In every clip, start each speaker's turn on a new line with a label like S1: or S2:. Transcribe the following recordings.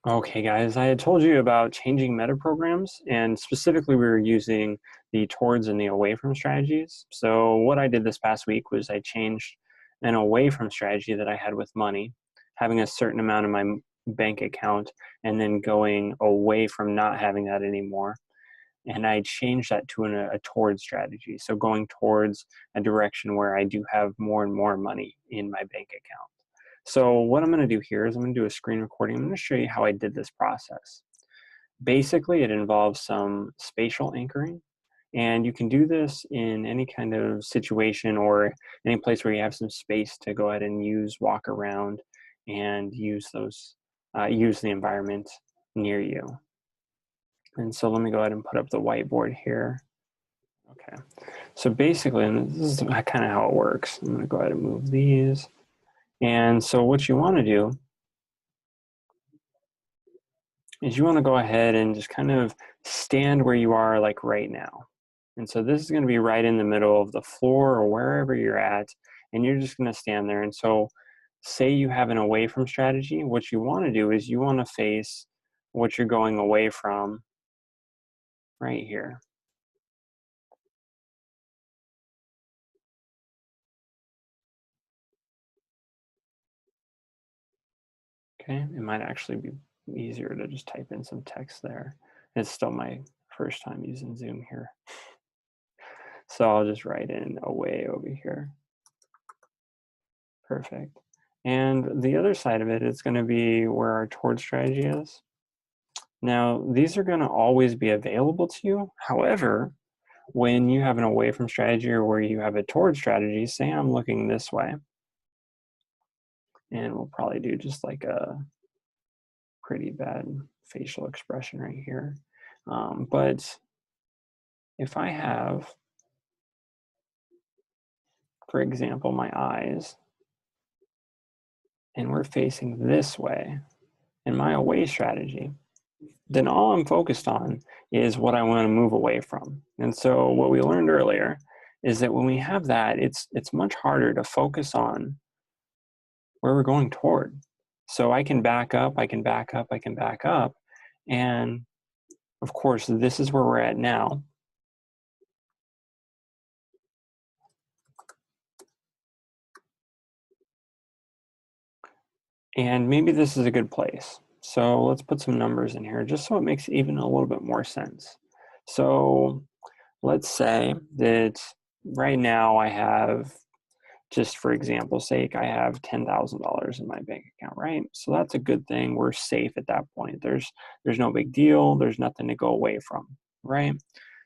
S1: Okay, guys, I had told you about changing metaprograms, and specifically we were using the towards and the away from strategies. So what I did this past week was I changed an away from strategy that I had with money, having a certain amount in my bank account, and then going away from not having that anymore. And I changed that to a towards strategy. So going towards a direction where I do have more and more money in my bank account. So what I'm going to do here is I'm going to do a screen recording. I'm going to show you how I did this process. Basically, it involves some spatial anchoring, and you can do this in any kind of situation or any place where you have some space to go ahead and walk around and use use the environment near you. And so let me go ahead and put up the whiteboard here. Okay, so basically, and this is kind of how it works. I'm going to go ahead and move these. And so what you want to do is you want to go ahead and just kind of stand where you are like right now. And so this is going to be right in the middle of the floor or wherever you're at, and you're just going to stand there. And so say you have an away from strategy, what you want to do is you want to face what you're going away from right here. Okay, it might actually be easier to just type in some text there. It's still my first time using Zoom here. So I'll just write in away over here. Perfect. And the other side of it is going to be where our toward strategy is. Now, these are going to always be available to you. However, when you have an away from strategy or where you have a toward strategy, say I'm looking this way, and we'll probably do just like a pretty bad facial expression right here. But if I have, for example, my eyes, and we're facing this way in my away strategy, then all I'm focused on is what I want to move away from. And so what we learned earlier is that when we have that, it's much harder to focus on where we're going toward. So I can back up, I can back up, I can back up. And of course, this is where we're at now. And maybe this is a good place. So let's put some numbers in here just so it makes even a little bit more sense. So let's say that right now I have, just for example's sake, I have $10,000 in my bank account, right? So that's a good thing. We're safe at that point. There's no big deal. There's nothing to go away from, right?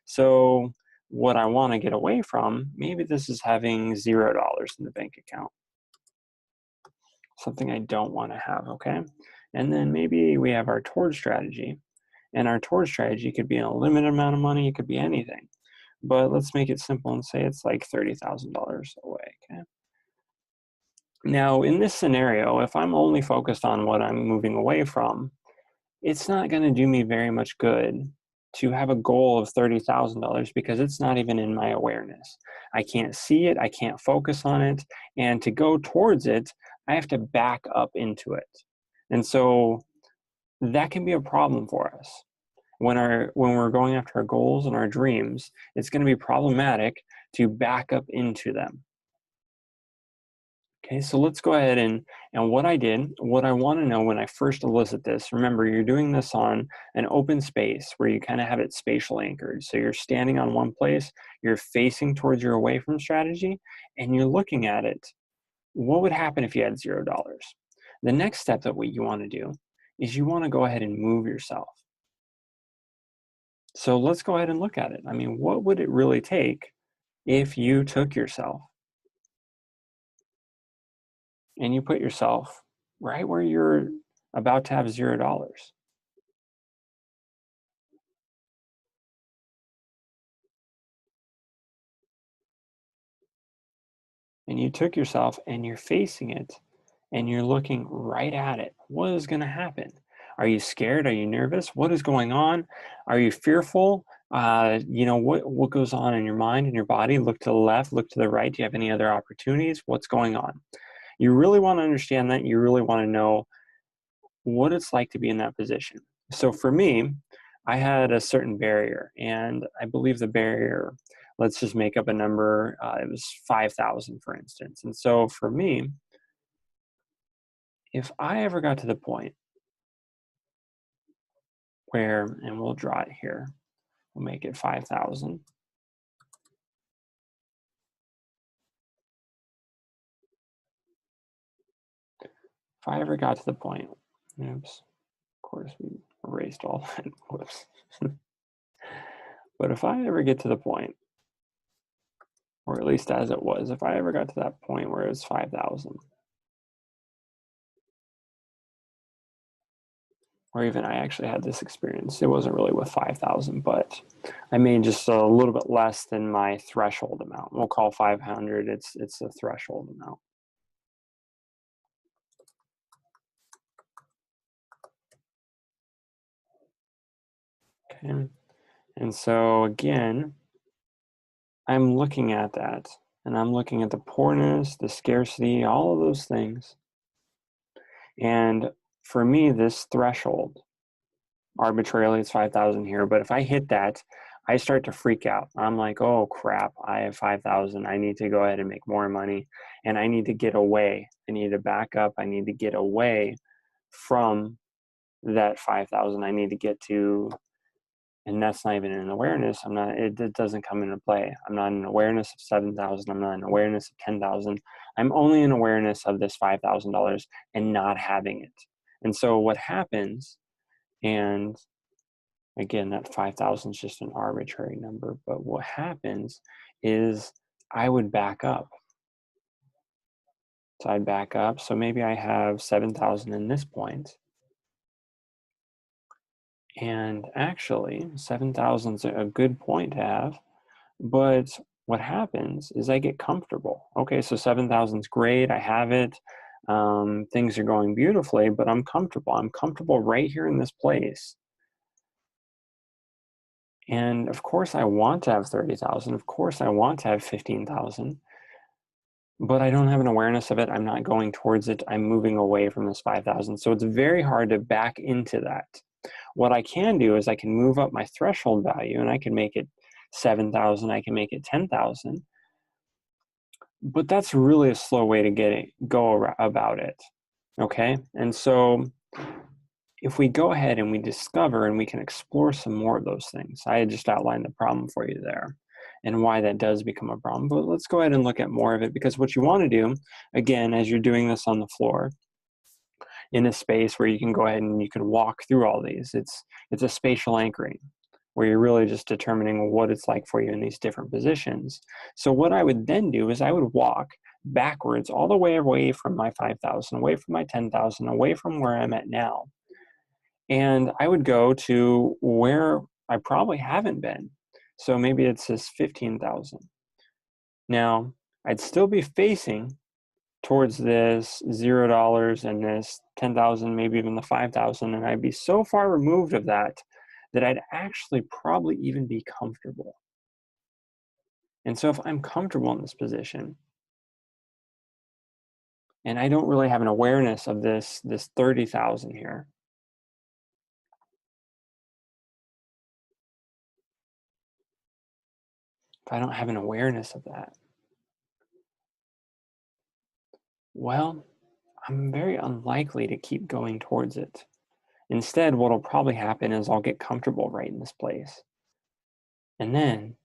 S1: So what I want to get away from, maybe this is having $0 in the bank account. Something I don't want to have, okay? And then maybe we have our toward strategy. And our toward strategy could be a limited amount of money. It could be anything. But let's make it simple and say it's like $30,000 away, okay? Now, in this scenario, if I'm only focused on what I'm moving away from, it's not going to do me very much good to have a goal of $30,000 because it's not even in my awareness. I can't see it, I can't focus on it, and to go towards it, I have to back up into it. And so that can be a problem for us. When we're going after our goals and our dreams, it's going to be problematic to back up into them. Okay, so let's go ahead and what I want to know when I first elicit this, remember you're doing this on an open space where you kind of have it spatial anchored. So you're standing on one place, you're facing towards your away from strategy, and you're looking at it. What would happen if you had $0? The next step that what you want to do is you want to go ahead and move yourself. So let's go ahead and look at it. I mean, what would it really take if you took yourself and you put yourself right where you're about to have $0? And you took yourself and you're facing it and you're looking right at it. What is going to happen? Are you scared? Are you nervous? What is going on? Are you fearful? What goes on in your mind and your body? Look to the left, look to the right. Do you have any other opportunities? What's going on? You really want to understand that. You really want to know what it's like to be in that position. So for me, I had a certain barrier, and I believe the barrier, let's just make up a number, it was 5,000, for instance. And so for me, if I ever got to the point where, and we'll draw it here, we'll make it 5,000. If I ever got to the point, oops, of course we erased all that, whoops. But if I ever get to the point, or at least as it was, if I ever got to that point where it was 5,000, or even I actually had this experience, it wasn't really with 5,000, but I made just a little bit less than my threshold amount. We'll call 500, it's a threshold amount. Okay, and so again, I'm looking at that, and I'm looking at the poorness, the scarcity, all of those things. And for me, this threshold, arbitrarily it's 5,000 here, but if I hit that, I start to freak out. I'm like, oh crap, I have 5,000. I need to go ahead and make more money, and I need to get away. I need to back up. I need to get away from that 5,000. I need to get to, and that's not even an awareness. It doesn't come into play. I'm not in awareness of 7,000. I'm not in awareness of 10,000. I'm only in awareness of this $5,000 and not having it. And so what happens, and again, that 5,000 is just an arbitrary number, but what happens is I would back up. So I'd back up. So maybe I have 7,000 in this point. And actually, 7,000 is a good point to have. But what happens is I get comfortable. Okay, so 7,000 is great. I have it. Things are going beautifully, but I'm comfortable. I'm comfortable right here in this place. And of course, I want to have 30,000. Of course, I want to have 15,000. But I don't have an awareness of it. I'm not going towards it. I'm moving away from this 5,000. So it's very hard to back into that. What I can do is I can move up my threshold value, and I can make it 7,000. I can make it 10,000. But that's really a slow way to go about it. Okay. And so if we go ahead and we discover and we can explore some more of those things, I had just outlined the problem for you there and why that does become a problem. But let's go ahead and look at more of it, because what you want to do, again, as you're doing this on the floor, in a space where you can go ahead and you can walk through all these, it's a spatial anchoring where you're really just determining what it's like for you in these different positions. So what I would then do is I would walk backwards all the way away from my 5,000, away from my 10,000, away from where I'm at now. And I would go to where I probably haven't been. So maybe it's this 15,000. Now, I'd still be facing towards this $0 and this 10,000, maybe even the 5,000, and I'd be so far removed of that I'd actually probably even be comfortable. And so if I'm comfortable in this position, and I don't really have an awareness of this 30,000 here, if I don't have an awareness of that, well, I'm very unlikely to keep going towards it. Instead, what'll probably happen is I'll get comfortable right in this place. And then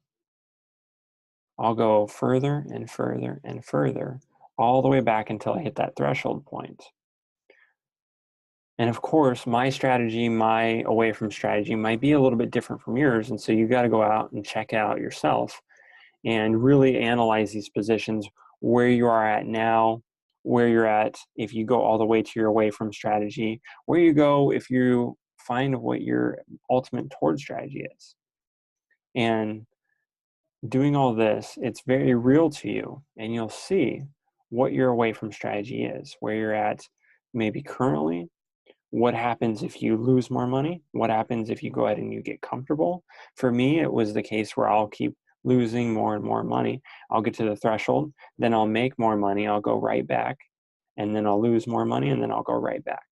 S1: I'll go further and further and further, all the way back until I hit that threshold point. And of course, my strategy, my away from strategy might be a little bit different from yours. And so you got to go out and check it out yourself and really analyze these positions, where you are at now, where you're at if you go all the way to your away from strategy, where you go if you find what your ultimate toward strategy is. And doing all this, it's very real to you, and you'll see what your away from strategy is, where you're at maybe currently, what happens if you lose more money, what happens if you go ahead and you get comfortable. For me, it was the case where I'll keep losing more and more money. I'll get to the threshold, then I'll make more money, I'll go right back, and then I'll lose more money, and then I'll go right back.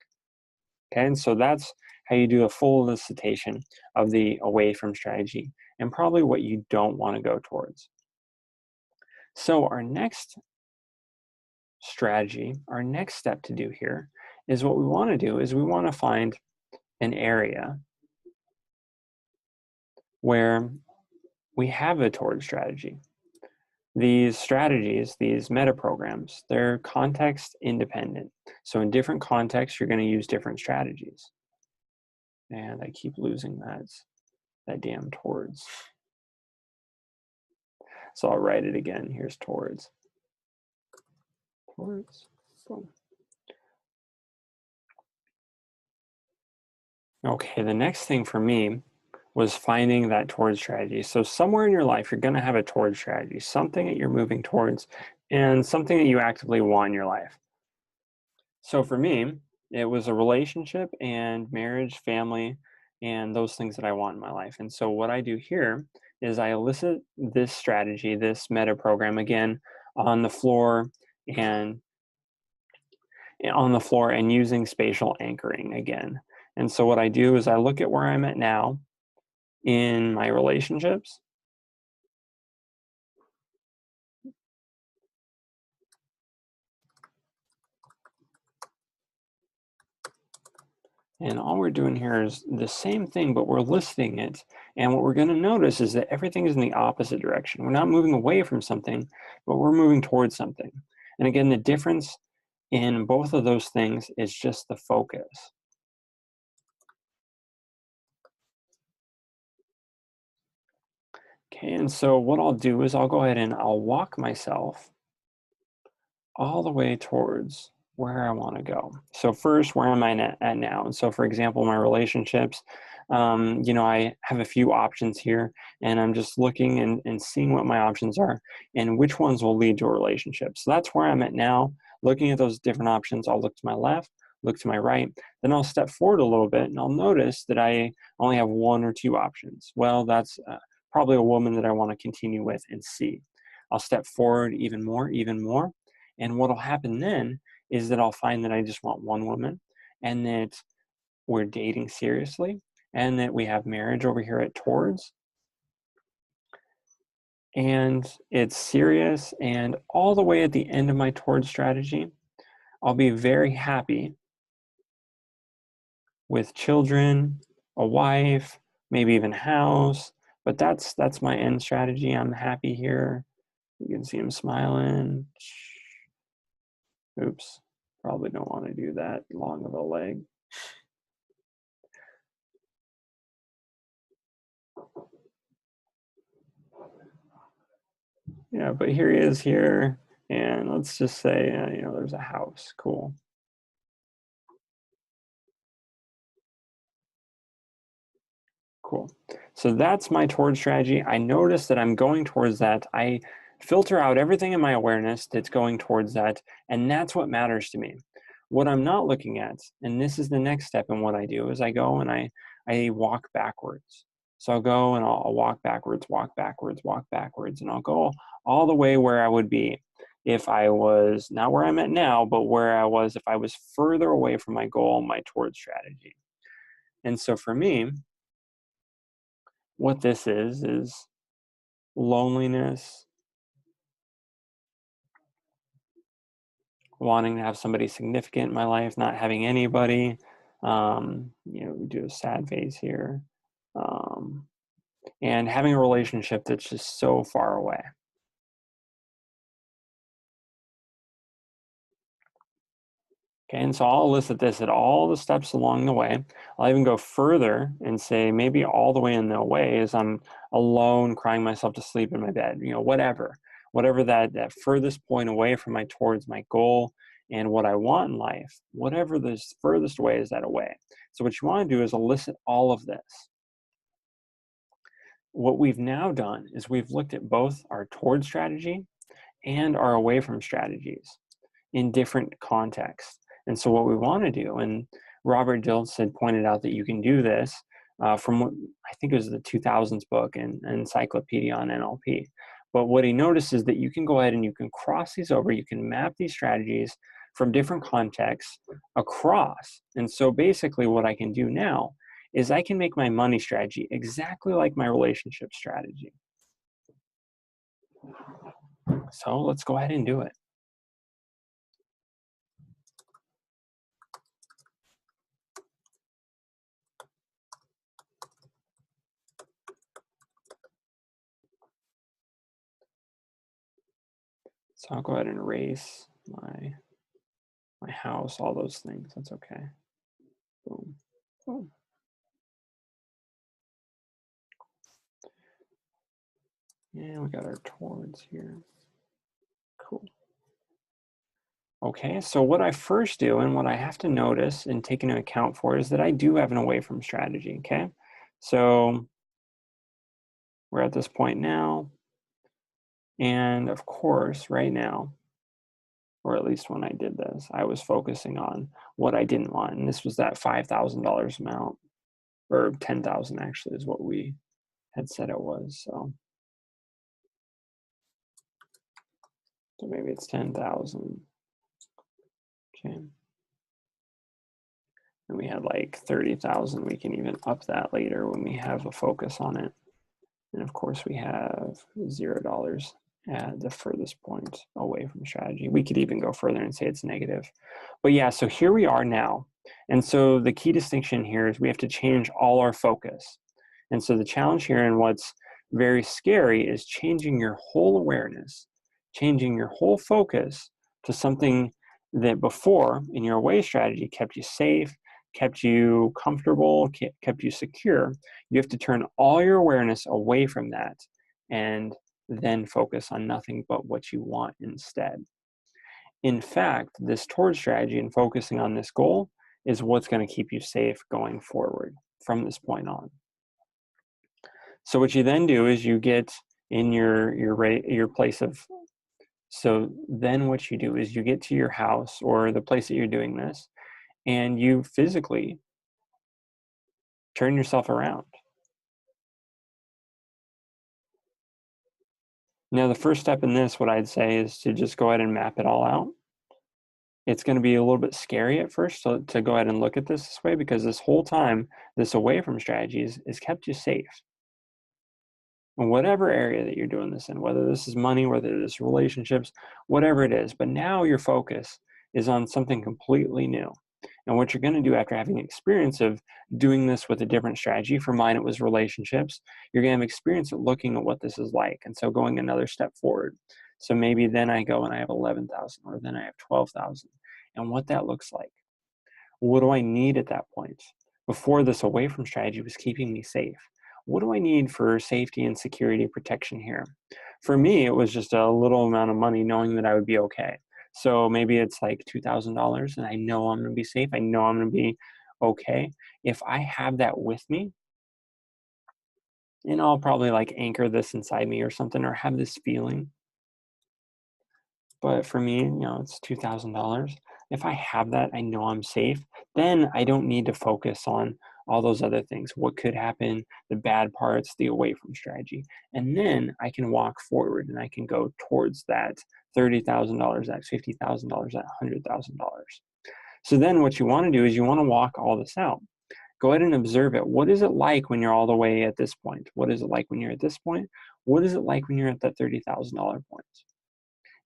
S1: Okay, and so that's how you do a full elicitation of the away from strategy and probably what you don't want to go towards. So our next strategy, our next step to do here is what we want to do is we want to find an area where we have a toward strategy. These strategies, these metaprograms, they're context independent. So in different contexts, you're going to use different strategies. And I keep losing that damn towards. So I'll write it again. Here's towards. Towards. Boom. Okay, the next thing for me was finding that towards strategy. So somewhere in your life, you're going to have a towards strategy, something that you're moving towards and something that you actively want in your life. So for me, it was a relationship and marriage, family, and those things that I want in my life. And so what I do here is I elicit this strategy, this meta program again on the floor and using spatial anchoring again. And so what I do is I look at where I'm at now in my relationships. And all we're doing here is the same thing, but we're listing it. And what we're going to notice is that everything is in the opposite direction. We're not moving away from something, but we're moving towards something. And again, the difference in both of those things is just the focus. Okay, and so what I'll do is I'll go ahead and I'll walk myself all the way towards where I want to go. So first, where am I at now? And so, for example, my relationships, I have a few options here, and I'm just looking and seeing what my options are and which ones will lead to a relationship. So that's where I'm at now. Looking at those different options, I'll look to my left, look to my right, then I'll step forward a little bit, and I'll notice that I only have one or two options. Well, that's probably a woman that I want to continue with and see. I'll step forward even more, and what'll happen then is that I'll find that I just want one woman and that we're dating seriously and that we have marriage over here at Towards. And it's serious, and all the way at the end of my Towards strategy, I'll be very happy with children, a wife, maybe even house, but that's my end strategy. I'm happy here. You can see him smiling. Oops, probably don't want to do that long of a leg. Yeah, but here he is here, and let's just say, there's a house. Cool. Cool. So that's my towards strategy. I notice that I'm going towards that. I filter out everything in my awareness that's going towards that, and that's what matters to me. What I'm not looking at, and this is the next step in what I do, is I go and I walk backwards. So I'll go and I'll walk backwards, and I'll go all the way where I would be if I was not where I'm at now, but where I was if I was further away from my goal, my towards strategy. And so for me, what this is loneliness, wanting to have somebody significant in my life, not having anybody. We do a sad face here. And having a relationship that's just so far away. Okay, and so I'll elicit this at all the steps along the way. I'll even go further and say maybe all the way in the way is I'm alone crying myself to sleep in my bed, whatever that furthest point away from towards my goal and what I want in life, whatever this furthest way is that away. So what you want to do is elicit all of this. What we've now done is we've looked at both our toward strategy and our away from strategies in different contexts. And so what we want to do, and Robert Dilts had pointed out that you can do this from what I think it was the 2000s book and Encyclopedia on NLP. But what he noticed is that you can go ahead and you can cross these over, you can map these strategies from different contexts across. And so basically what I can do now is I can make my money strategy exactly like my relationship strategy. So let's go ahead and do it. So I'll go ahead and erase my house, all those things. That's okay. Boom. Boom. And we got our towards here. Cool. Okay, so what I first do and what I have to notice and take into account for is that I do have an away from strategy, okay? So we're at this point now, and of course, right now, or at least when I did this, I was focusing on what I didn't want, and this was that $5,000 amount, or 10,000 actually is what we had said it was, so maybe it's 10,000, okay? And we had like 30,000. We can even up that later when we have a focus on it. And of course we have $0 at the furthest point away from strategy. We could even go further and say it's negative. But yeah, so here we are now. And so the key distinction here is we have to change all our focus. And so the challenge here and what's very scary is changing your whole awareness, changing your whole focus to something that before in your away strategy kept you safe, kept you comfortable, kept you secure. You have to turn all your awareness away from that and then focus on nothing but what you want instead. In fact, this towards strategy and focusing on this goal is what's going to keep you safe going forward from this point on. So what you then do is you get in your place of, so then what you do is you get to your house or the place that you're doing this, and you physically turn yourself around. Now, the first step in this, what I'd say, is to just go ahead and map it all out. It's going to be a little bit scary at first to go ahead and look at this way, because this whole time, this away from strategies has kept you safe. In whatever area that you're doing this in, whether this is money, whether it is relationships, whatever it is. But now your focus is on something completely new. And what you're going to do after having experience of doing this with a different strategy, for mine it was relationships, you're going to have experience at looking at what this is like. And so going another step forward. So maybe then I go and I have 11,000, or then I have 12,000, and what that looks like. What do I need at that point? Before, this away from strategy was keeping me safe. What do I need for safety and security protection here? For me, it was just a little amount of money knowing that I would be okay. So maybe it's like $2,000 and I know I'm going to be safe. I know I'm going to be okay. If I have that with me, and I'll probably like anchor this inside me or something, or have this feeling. But for me, it's $2,000. If I have that, I know I'm safe. Then I don't need to focus on all those other things. What could happen, the bad parts, the away from strategy. And then I can walk forward and I can go towards that $30,000, that $50,000, that $100,000. So then what you want to do is you want to walk all this out. Go ahead and observe it. What is it like when you're all the way at this point? What is it like when you're at this point? What is it like when you're at that $30,000 point?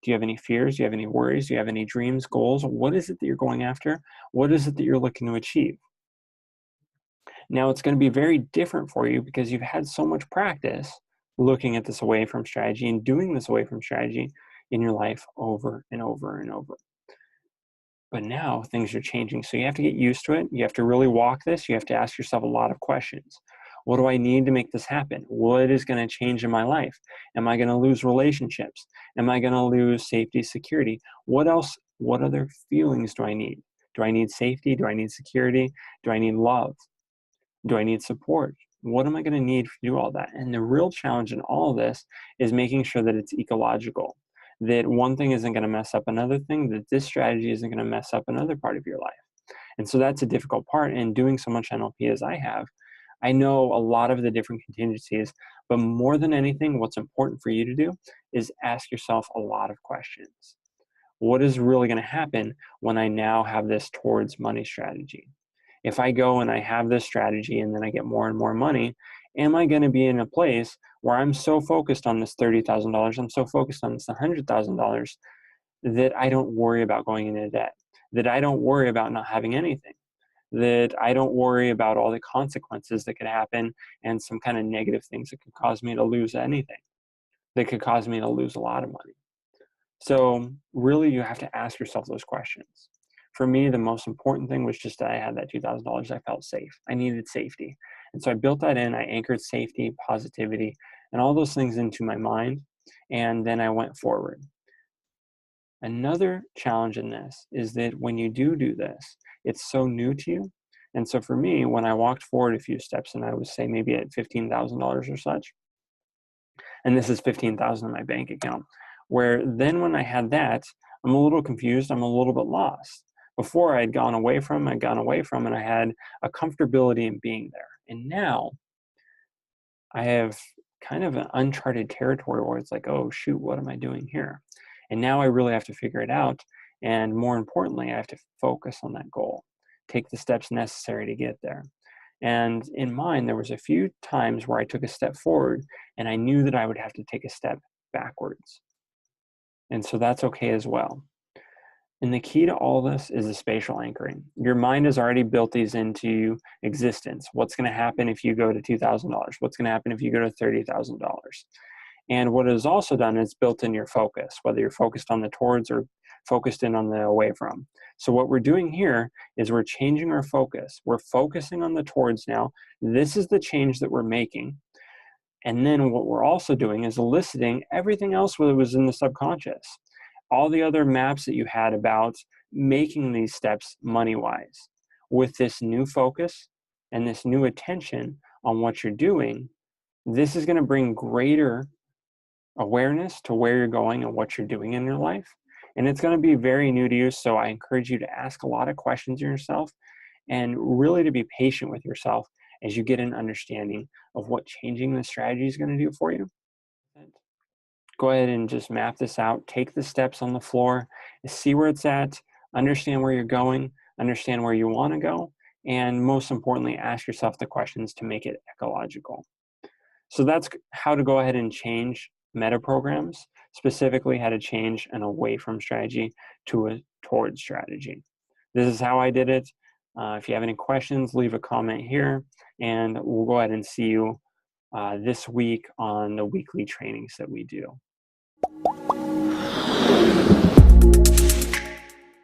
S1: Do you have any fears? Do you have any worries? Do you have any dreams, goals? What is it that you're going after? What is it that you're looking to achieve? Now, it's going to be very different for you because you've had so much practice looking at this away from strategy and doing this away from strategy in your life over and over and over. But now things are changing. So you have to get used to it. You have to really walk this. You have to ask yourself a lot of questions. What do I need to make this happen? What is going to change in my life? Am I going to lose relationships? Am I going to lose safety, security? What else? What other feelings do I need? Do I need safety? Do I need security? Do I need love? Do I need support? What am I going to need to do all that? And the real challenge in all of this is making sure that it's ecological, that one thing isn't going to mess up another thing, that this strategy isn't going to mess up another part of your life. And so that's a difficult part. And doing so much NLP as I have, I know a lot of the different contingencies, but more than anything, what's important for you to do is ask yourself a lot of questions. what is really going to happen when I now have this towards money strategy? If I go and I have this strategy and then I get more and more money, am I going to be in a place where I'm so focused on this $30,000, I'm so focused on this $100,000 that I don't worry about going into debt, that I don't worry about not having anything, that I don't worry about all the consequences that could happen and some kind of negative things that could cause me to lose anything, that could cause me to lose a lot of money. So really, you have to ask yourself those questions. For me, the most important thing was just that I had that $2,000. I felt safe. I needed safety. And so I built that in. I anchored safety, positivity, and all those things into my mind. And then I went forward. Another challenge in this is that when you do this, it's so new to you. And so for me, when I walked forward a few steps and I would say maybe at $15,000 or such, and this is 15,000 in my bank account, where then when I had that, I'm a little confused, I'm a little bit lost. Before I'd gone away from, and I had a comfortability in being there. And now I have kind of an uncharted territory where it's like, oh shoot, what am I doing here? And now I really have to figure it out. And more importantly, I have to focus on that goal, take the steps necessary to get there. And in mine, there was a few times where I took a step forward and I knew that I would have to take a step backwards. And so that's okay as well. And the key to all this is the spatial anchoring. Your mind has already built these into existence. What's going to happen if you go to $2,000? What's going to happen if you go to $30,000? And what it has also done is built in your focus, whether you're focused on the towards or focused in on the away from. So what we're doing here is we're changing our focus. We're focusing on the towards now. This is the change that we're making. And then what we're also doing is eliciting everything else that was in the subconscious. All the other maps that you had about making these steps money-wise. With this new focus and this new attention on what you're doing, this is going to bring greater awareness to where you're going and what you're doing in your life. And it's going to be very new to you, so I encourage you to ask a lot of questions of yourself and really to be patient with yourself as you get an understanding of what changing the strategy is going to do for you. Go ahead and just map this out. Take the steps on the floor, see where it's at, understand where you're going, understand where you want to go, and most importantly, ask yourself the questions to make it ecological. So that's how to go ahead and change meta programs, specifically how to change an away from strategy to a towards strategy. This is how I did it. If you have any questions, leave a comment here, and we'll go ahead and see you this week on the weekly trainings that we do.